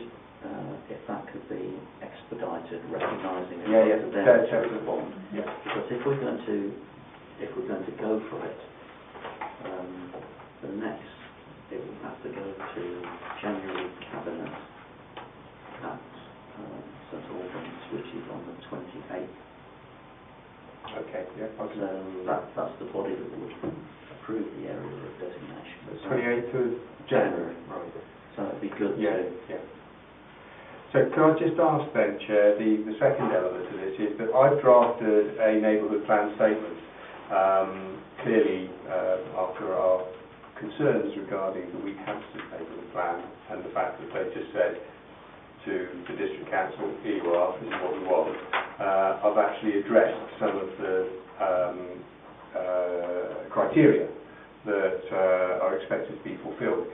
if that could be expedited, recognising it Yeah, to them that's to respond. Yeah. Because if we're going to go for it, the next it will have to go to January Cabinet at St Albans, which is on the 28th. Okay, yeah. So that's the body that would approve the area of designation. The 28th of January. Right. So it'd be good Yeah, to... yeah. So can I just ask then, Chair, the second element to this is that I've drafted a neighbourhood plan statement, clearly after our concerns regarding the Wheat Hampstead neighbourhood plan and the fact that they just said to the District Council, here you are, this is what we want. I've actually addressed some of the criteria that are expected to be fulfilled.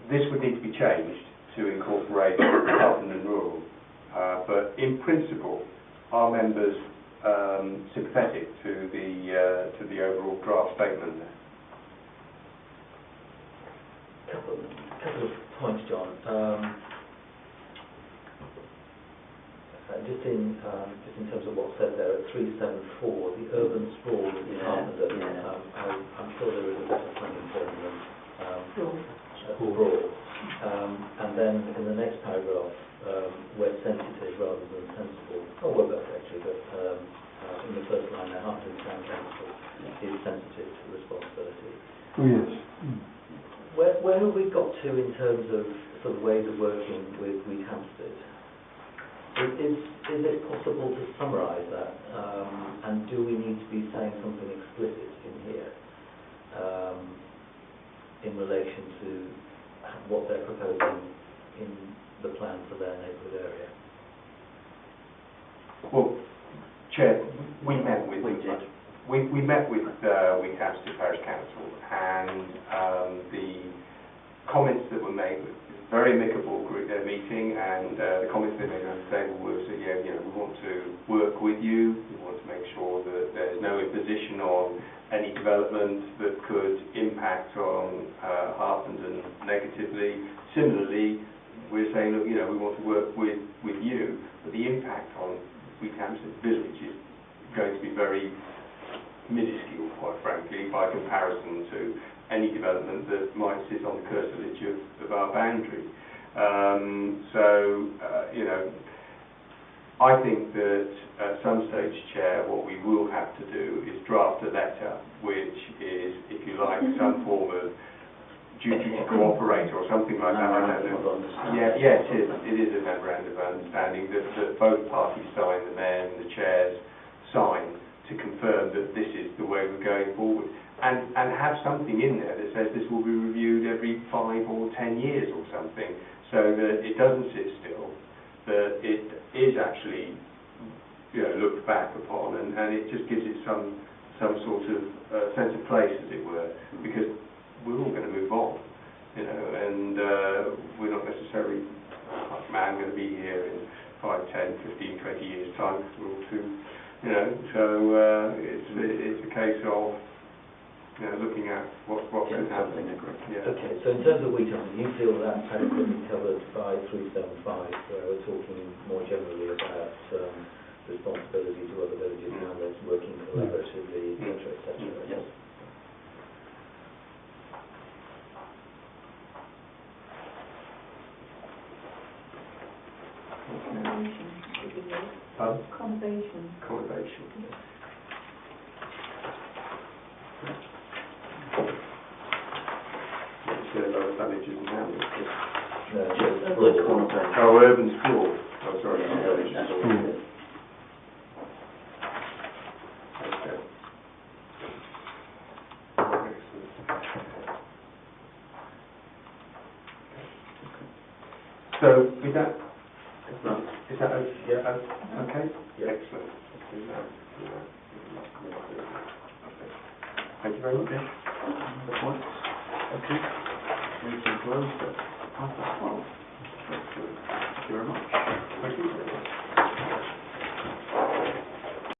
This would need to be changed to incorporate urban and rural, but in principle, are members sympathetic to the overall draft statement there? Couple of points, John. Just in terms of what's said there at 374, the urban sprawl in Harpenden, I'm sure there is a better planning term than sprawl. And then in the next paragraph, where sensitive rather than sensible, well both actually, but in the first line there, Harpenden Town Council is sensitive to responsibility. Oh, yes. Where have we got to in terms of sort of ways of working with Wheat Hampstead? Is it possible to summarise that, and do we need to be saying something explicit in here in relation to what they're proposing in the plan for their neighbourhood area? Well, Chair, we met with We did. We met with Wheat Hampstead Parish Council, and the comments that were made were a very amicable group meeting, and the comments they made around the table was that we want to work with you, we want to make sure that there's no imposition on any development that could impact on Harpenden negatively. Similarly, we're saying, look, we want to work with you, but the impact on Wheat Hampstead village is going to be very minuscule, quite frankly, by comparison to any development that might sit on the curtilage of our boundary. I think that at some stage, Chair, what we will have to do is draft a letter which is, if you like, some form of duty to cooperate or something like that. I don't know. Yeah, it is a memorandum of understanding that both parties sign, the mayor and the chairs sign, to confirm that this is the way we're going forward, and have something in there that says this will be reviewed every 5 or 10 years or something, so that it doesn't sit still, that it is actually looked back upon, and it just gives it some sort of sense of place, as it were, because we're all going to move on, and we're not necessarily, like man, going to be here in 5, 10, 15, 20 years time, because we're all too, so it's a case of looking at what could happen. Yeah. Okay, so in terms of Wheat Hampstead, you feel that's adequately covered by 375, where we're talking more generally about responsibility to other villages and how they're working collaboratively, etc., etc. Yes. Conservation. Conservation. Lower tonnages and hamlets. Oh, urban sprawl. Oh, sorry. Yeah, Okay. So, is that okay? Yeah. Okay? Yeah. Excellent. Do that. Thank you very much. The points. Okay. Meeting closed at